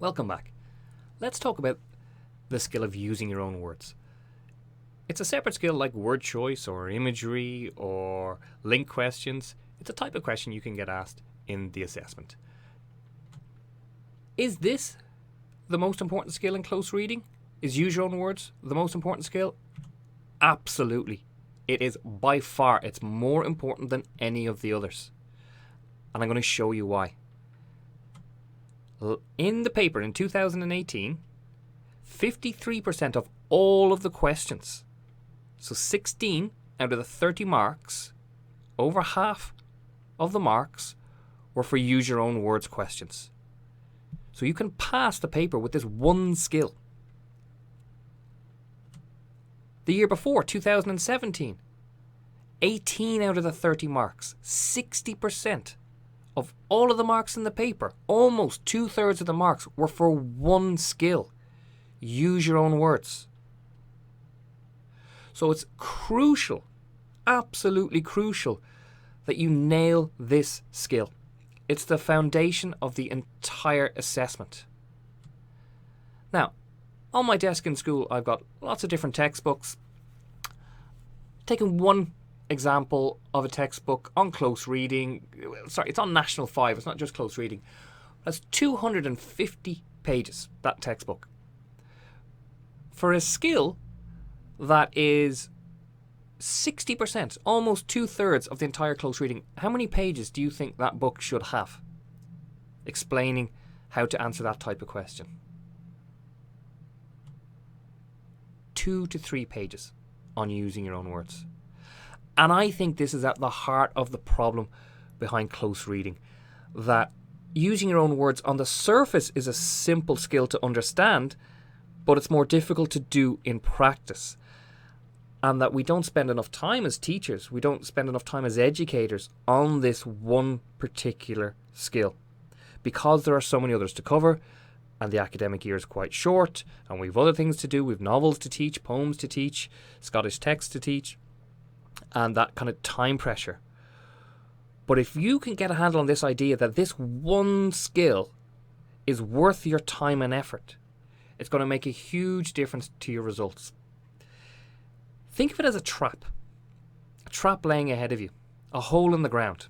Welcome back. Let's talk about the skill of using your own words. It's a separate skill like word choice or imagery or link questions. It's a type of question you can get asked in the assessment. Is this the most important skill in close reading? Is use your own words the most important skill? Absolutely. It is by far. It's more important than any of the others. And I'm going to show you why. In the paper in 2018, 53% of all of the questions, so 16 out of the 30 marks, over half of the marks were for use your own words questions. So you can pass the paper with this one skill. The year before, 2017, 18 out of the 30 marks, 60% of all of the marks in the paper, almost 2/3 of the marks were for one skill. Use your own words. So it's crucial, absolutely crucial, that you nail this skill. It's the foundation of the entire assessment. Now, on my desk in school, I've got lots of different textbooks. Taking one example of a textbook on close reading. Sorry, it's on National 5. It's not just close reading. That's 250 pages, that textbook. For a skill that is 60%, almost 2/3 of the entire close reading, how many pages do you think that book should have explaining how to answer that type of question? 2 to 3 pages on using your own words. And I think this is at the heart of the problem behind close reading, that using your own words on the surface is a simple skill to understand, but it's more difficult to do in practice. And that we don't spend enough time as teachers, we don't spend enough time as educators on this one particular skill, because there are so many others to cover, and the academic year is quite short, and we've other things to do. We've novels to teach, poems to teach, Scottish texts to teach, and that kind of time pressure. But if you can get a handle on this idea that this one skill is worth your time and effort, it's going to make a huge difference to your results. Think of it as a trap laying ahead of you, a hole in the ground.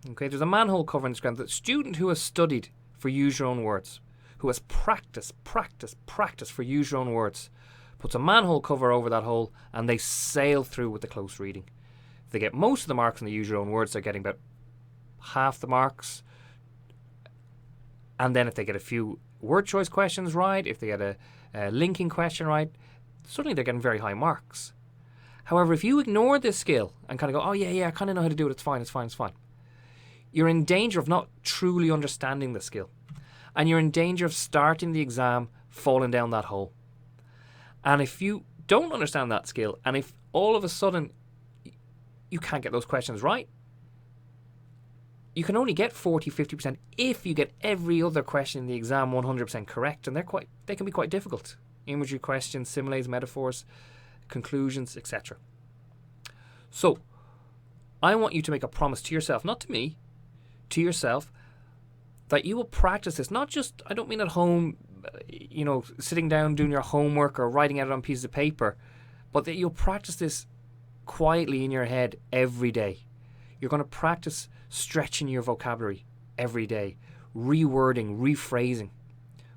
Okay, there's a manhole covering this ground. The student who has studied for use your own words, who has practiced for use your own words, puts a manhole cover over that hole and they sail through with the close reading. If they get most of the marks in the use your own words, they're getting about half the marks. And then if they get a few word choice questions right, if they get a linking question right, suddenly they're getting very high marks. However, if you ignore this skill and kind of go, oh yeah, I kind of know how to do it, it's fine, you're in danger of not truly understanding the skill. And you're in danger of starting the exam falling down that hole. And if you don't understand that skill, and if all of a sudden you can't get those questions right, you can only get 40-50% if you get every other question in the exam 100% correct, and they can be quite difficult. Imagery questions, similes, metaphors, conclusions, etc. So, I want you to make a promise to yourself, not to me, to yourself, that you will practice this, not just, I don't mean at home, sitting down doing your homework or writing out it on pieces of paper, but that you'll practice this quietly in your head every day. You're going to practice stretching your vocabulary every day, rewording, rephrasing.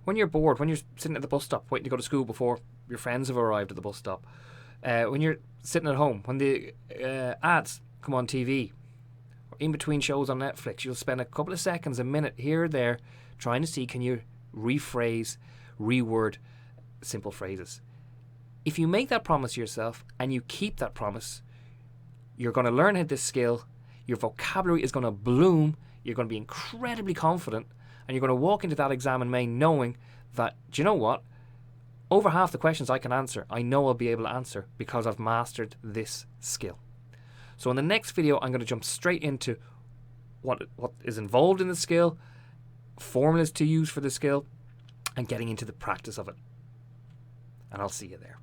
When you're bored, when you're sitting at the bus stop waiting to go to school before your friends have arrived at the bus stop, when you're sitting at home, when the ads come on TV, or in between shows on Netflix, you'll spend a couple of seconds, a minute here or there, trying to see, can you rephrase, reword simple phrases. If you make that promise to yourself and you keep that promise, you're going to learn this skill, your vocabulary is going to bloom, you're going to be incredibly confident, and you're going to walk into that exam in May knowing that, do you know what? Over half the questions I can answer, I know I'll be able to answer because I've mastered this skill. So in the next video, I'm going to jump straight into what is involved in the skill, formulas to use for the skill, and getting into the practice of it. And I'll see you there.